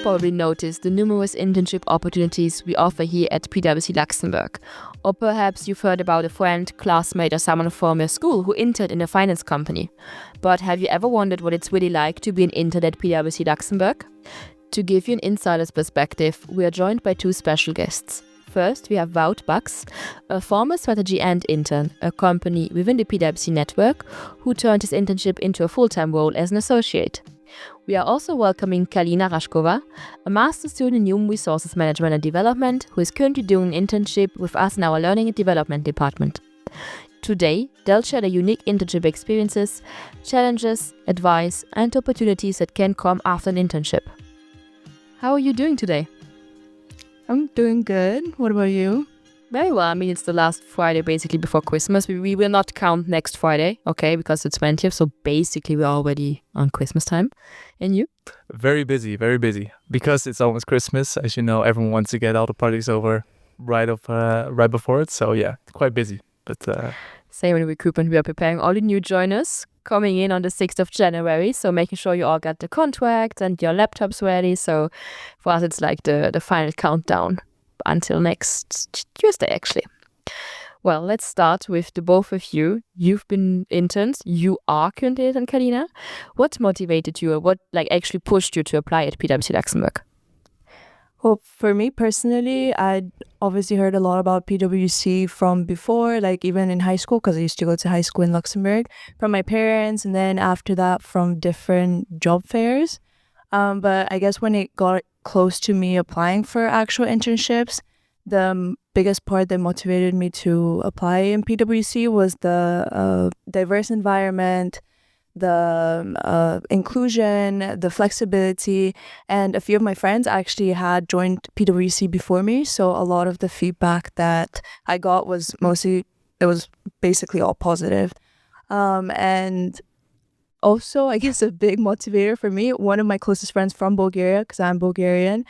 probably noticed the numerous internship opportunities we offer here at PwC Luxembourg. Or perhaps you've heard about a friend, classmate, or someone from your school who interned in a finance company. But have you ever wondered what it's really like to be an intern at PwC Luxembourg? To give you an insider's perspective, we are joined by two special guests. First, we have Wout Bakx, a former Strategy&amp intern, a company within the PwC network, who turned his internship into a full-time role as an associate. We are also welcoming Kalina Rashkova, a master's student in Human Resources Management and Development, who is currently doing an internship with us in our Learning and Development department. Today, they'll share their unique internship experiences, challenges, advice, and opportunities that can come after an internship. How are you doing today? I'm doing good. What about you? Very well. I mean, it's the last Friday basically before Christmas. We will not count next Friday, okay, because it's 20th. So basically we're already on Christmas time. And you? Very busy, very busy. Because it's almost Christmas. As you know, everyone wants to get all the parties over right before it. So yeah, quite busy. But same in recruitment. We are preparing all the new joiners coming in on the 6th of January. So making sure you all got the contract and your laptops ready. So for us, it's like the final countdown until next Tuesday, actually. Well, let's start with the both of you. You've been interns. You are currently intern, Kalina. What motivated you, or what actually pushed you to apply at PwC Luxembourg? Well, for me personally, I'd obviously heard a lot about PwC from before, even in high school, because I used to go to high school in Luxembourg, from my parents, and then after that from different job fairs. But I guess when it got close to me applying for actual internships, the biggest part that motivated me to apply in PwC was the diverse environment, the inclusion, the flexibility, and a few of my friends actually had joined PwC before me, so a lot of the feedback that I got was basically all positive. And also, I guess a big motivator for me, one of my closest friends from Bulgaria, because I'm Bulgarian,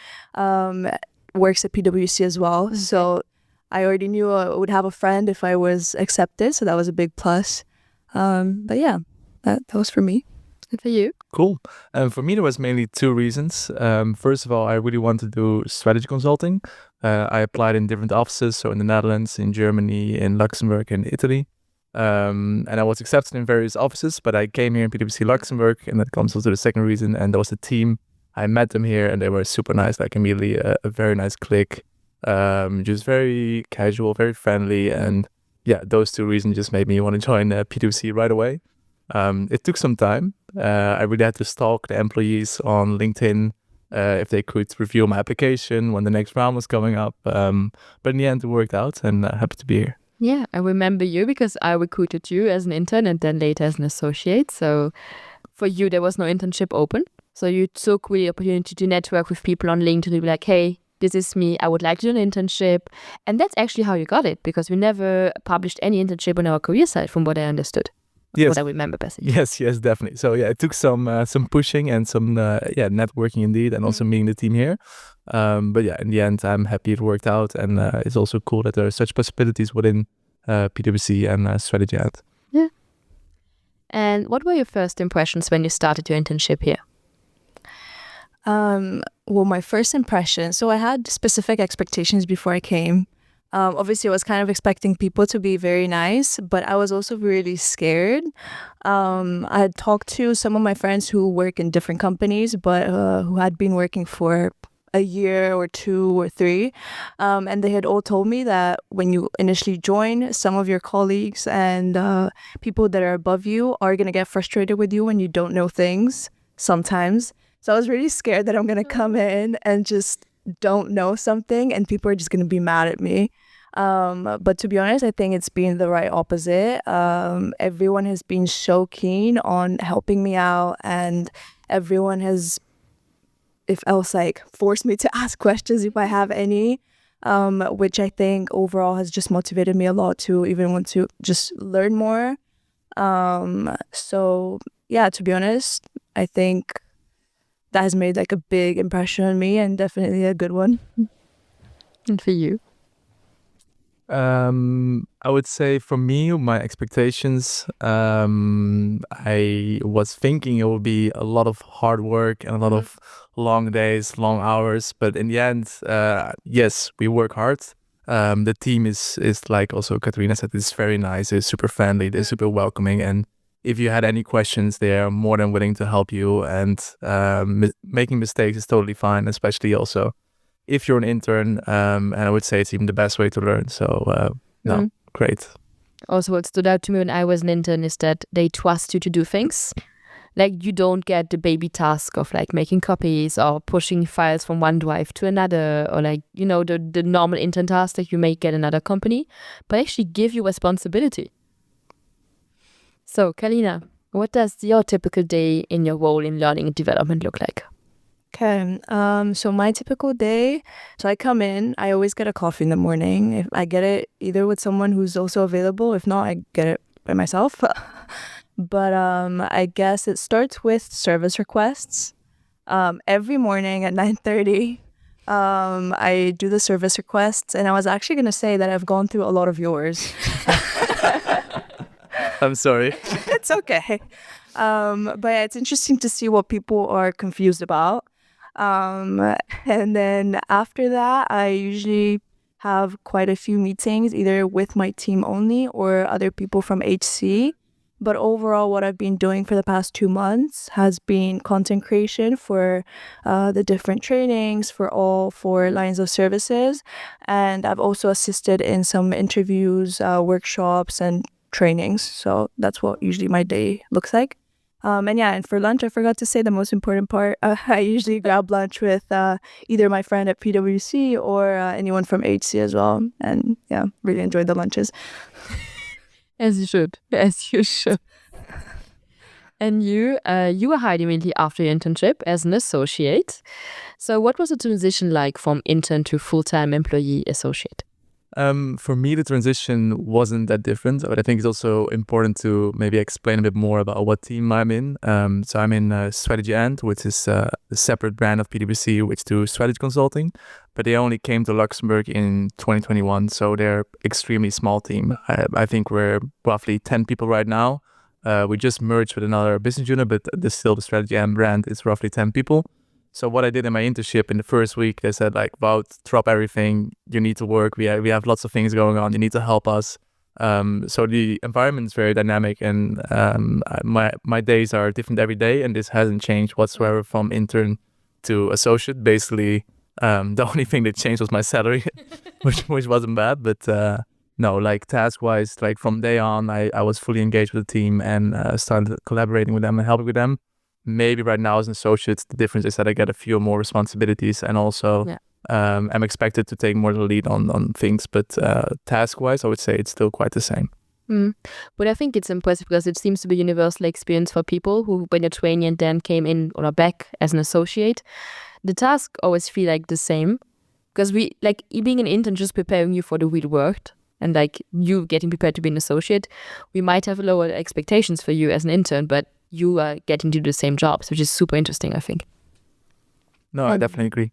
works at PwC as well. Okay. So I already knew I would have a friend if I was accepted. So that was a big plus. But yeah, that was for me. And for you? Cool. For me, there was mainly two reasons. First of all, I really wanted to do strategy consulting. I applied in different offices, so in the Netherlands, in Germany, in Luxembourg, and Italy. And I was accepted in various offices, but I came here in PwC Luxembourg, and that comes also to the second reason, and there was a team. I met them here, and they were super nice, immediately a very nice clique, just very casual, very friendly, and yeah, those two reasons just made me want to join PwC right away. It took some time. I really had to stalk the employees on LinkedIn if they could review my application when the next round was coming up, but in the end it worked out, and happy to be here. Yeah, I remember you because I recruited you as an intern and then later as an associate. So for you, there was no internship open. So you took really the opportunity to network with people on LinkedIn to be like, hey, this is me. I would like to do an internship. And that's actually how you got it, because we never published any internship on our career site from what I understood. Yes. What I remember best. Yes, definitely. So yeah, it took some pushing and some networking indeed, and also meeting the team here. But yeah, in the end, I'm happy it worked out, and it's also cool that there are such possibilities within PwC and Strategy&amp. Yeah. And what were your first impressions when you started your internship here? Well, my first impression, so I had specific expectations before I came. Obviously, I was kind of expecting people to be very nice, but I was also really scared. I had talked to some of my friends who work in different companies, but who had been working for a year or 2 or 3. And they had all told me that when you initially join, some of your colleagues and people that are above you are going to get frustrated with you when you don't know things sometimes. So I was really scared that I'm going to come in and just don't know something and people are just going to be mad at me. But to be honest, I think it's been the right opposite. Everyone has been so keen on helping me out, and everyone has, forced me to ask questions if I have any, which I think overall has just motivated me a lot to even want to just learn more. So yeah, to be honest, I think that has made a big impression on me, and definitely a good one. And for you? I would say for me, my expectations, I was thinking it would be a lot of hard work and a lot of long days, long hours. But in the end, yes, we work hard. The team is like also Katrina said, it's very nice. It's super friendly. They're super welcoming. And if you had any questions, they are more than willing to help you. And making mistakes is totally fine, especially also if you're an intern, and I would say it's even the best way to learn. So, great. Also, what stood out to me when I was an intern is that they trust you to do things. Like, you don't get the baby task of like making copies or pushing files from one drive to another, or like, you know, the normal intern task that you may get another company, but actually give you responsibility. So, Kalina, what does your typical day in your role in learning and development look like? Okay, so my typical day, so I come in, I always get a coffee in the morning. If I get it either with someone who's also available, if not, I get it by myself. But I guess it starts with service requests. Every morning at 9:30, I do the service requests, and I was actually going to say that I've gone through a lot of yours. I'm sorry. It's okay. But yeah, it's interesting to see what people are confused about. And then after that, I usually have quite a few meetings, either with my team only or other people from HC. But overall, what I've been doing for the past 2 months has been content creation for the different trainings for all 4 lines of services. And I've also assisted in some interviews, workshops, and trainings. So that's what usually my day looks like. And for lunch, I forgot to say the most important part. I usually grab lunch with either my friend at PwC or anyone from HC as well. And yeah, really enjoyed the lunches. As you should. And you were hired immediately after your internship as an associate. So what was the transition like from intern to full-time employee associate? For me, the transition wasn't that different, but I think it's also important to maybe explain a bit more about what team I'm in. So I'm in Strategy&amp, which is a separate brand of PwC, which do strategy consulting, but they only came to Luxembourg in 2021, so they're extremely small team. I think we're roughly 10 people right now. We just merged with another business unit, but still the Strategy&amp brand is roughly 10 people. So what I did in my internship in the first week, they said like, Wout, drop everything. You need to work. We have lots of things going on. You need to help us. So the environment is very dynamic, and my days are different every day, and this hasn't changed whatsoever from intern to associate. Basically, the only thing that changed was my salary, which wasn't bad. But no, like task-wise, like from day on, I was fully engaged with the team and started collaborating with them and helping with them. Maybe right now as an associate, the difference is that I get a few more responsibilities, and also I'm expected to take more of the lead on things. But task-wise, I would say it's still quite the same. But I think it's impressive because it seems to be a universal experience for people who, when you're training and then came in or back as an associate, the tasks always feel like the same. Because we, like, being an intern, just preparing you for the real world, and like you getting prepared to be an associate, we might have lower expectations for you as an intern, but you are getting to do the same jobs, which is super interesting, I think. No, I definitely agree.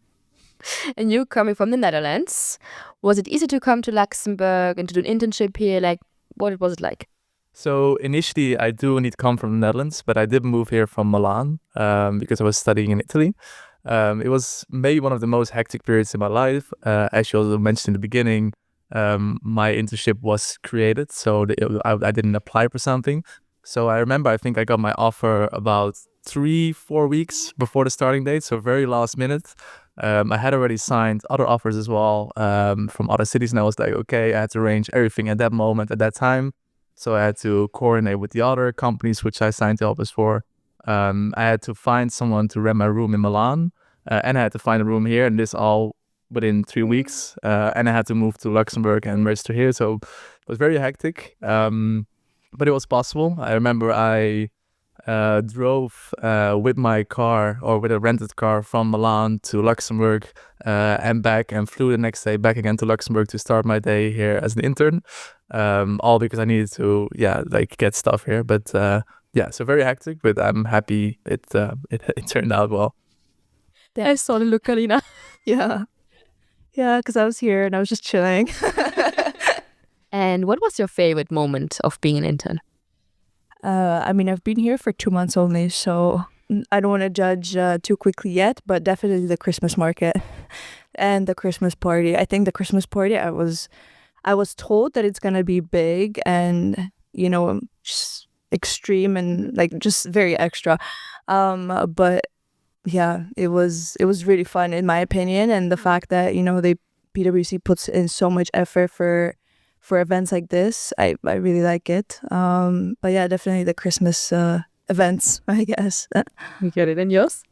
And you coming from the Netherlands, was it easy to come to Luxembourg and to do an internship here? Like, what was it like? So initially, I do need to come from the Netherlands, but I did move here from Milan because I was studying in Italy. It was maybe one of the most hectic periods in my life. As you also mentioned in the beginning, my internship was created, so I didn't apply for something. So I remember, I think I got my offer about 3-4 weeks before the starting date, so very last minute. I had already signed other offers as well from other cities, and I was like, okay, I had to arrange everything at that moment, at that time. So I had to coordinate with the other companies which I signed the offers for. I had to find someone to rent my room in Milan, and I had to find a room here, and this all within 3 weeks. And I had to move to Luxembourg and register here, so it was very hectic. But it was possible. I remember I drove with my car, or with a rented car, from Milan to Luxembourg and back, and flew the next day back again to Luxembourg to start my day here as an intern. All because I needed to, get stuff here. But so very hectic, but I'm happy it turned out well. I saw the look, Kalina. Yeah, because I was here and I was just chilling. And what was your favorite moment of being an intern? I mean, I've been here for 2 months only, so I don't want to judge too quickly yet, but definitely the Christmas market and the Christmas party. I think the Christmas party, I was told that it's gonna be big and, just extreme and like just very extra. But yeah, it was really fun in my opinion, and the fact that PwC puts in so much effort for events like this, I really like it. But yeah, definitely the Christmas events, I guess. You get it. And yours?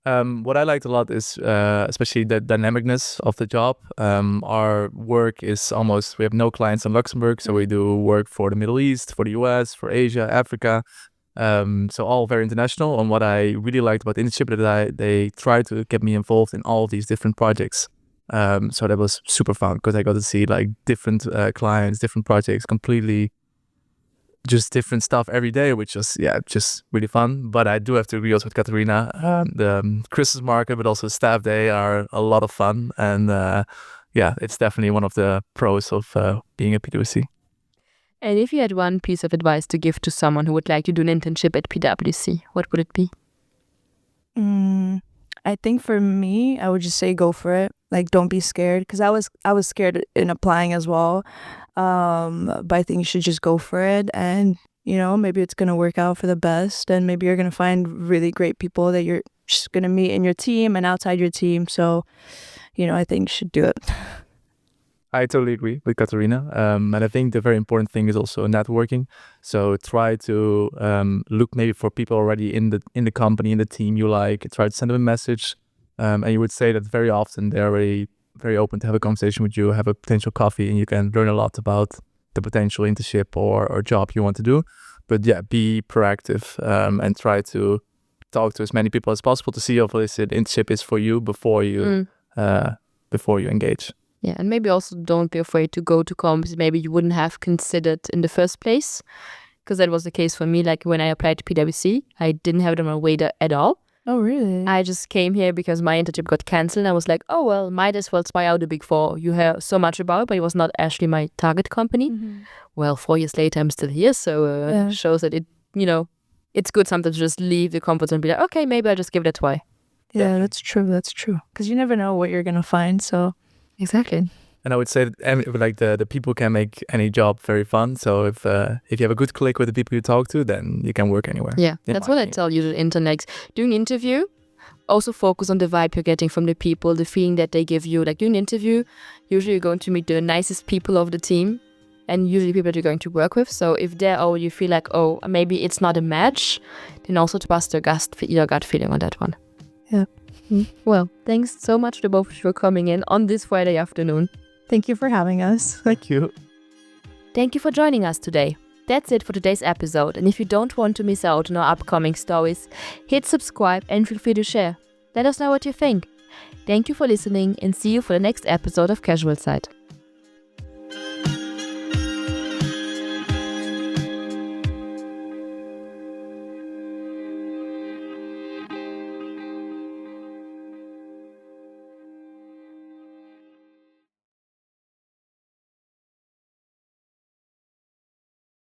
What I liked a lot is especially the dynamicness of the job. Our work is we have no clients in Luxembourg, so we do work for the Middle East, for the US, for Asia, Africa. So all very international. And what I really liked about the internship is that they tried to get me involved in all of these different projects. So that was super fun because I got to see like different clients, different projects, completely just different stuff every day, which was just really fun. But I do have to agree also with Katarina. The Christmas market, but also staff day are a lot of fun, and it's definitely one of the pros of being at PwC. And if you had one piece of advice to give to someone who would like to do an internship at PwC, what would it be? I think for me, I would just say go for it. Like, don't be scared, because I was scared in applying as well. But I think you should just go for it, and maybe it's gonna work out for the best, and maybe you're gonna find really great people that you're just gonna meet in your team and outside your team. So, I think you should do it. I totally agree with Katarina. And I think the very important thing is also networking. So try to look maybe for people already in the company, in the team you like. Try to send them a message. And you would say that very often they're already very open to have a conversation with you, have a potential coffee, and you can learn a lot about the potential internship or job you want to do. But be proactive and try to talk to as many people as possible to see if this internship is for you before you engage. Yeah, and maybe also don't be afraid to go to companies maybe you wouldn't have considered in the first place, because that was the case for me. Like when I applied to PwC, I didn't have it on my radar at all. Oh, really? I just came here because my internship got cancelled, and I was like, oh, well, might as well try out the Big Four. You hear so much about it, but it was not actually my target company. Mm-hmm. Well, 4 years later, I'm still here, so shows that it's good sometimes to just leave the comfort zone and be like, okay, maybe I'll just give it a try. Yeah, that's true. Because you never know what you're going to find, so... Exactly. And I would say that like the people can make any job very fun. So if you have a good click with the people you talk to, then you can work anywhere. Yeah, that's what I tell you to intern. Like doing an interview, also focus on the vibe you're getting from the people, the feeling that they give you. Like doing an interview, usually you're going to meet the nicest people of the team, and usually people that you're going to work with. So if you feel like, oh, maybe it's not a match, then also trust your gut feeling on that one. Yeah. Well, thanks so much to both of you for coming in on this Friday afternoon. Thank you for having us. Thank you. Thank you for joining us today. That's it for today's episode, and if you don't want to miss out on our upcoming stories, hit subscribe and feel free to share. Let us know what you think. Thank you for listening, and see you for the next episode of Casual Side.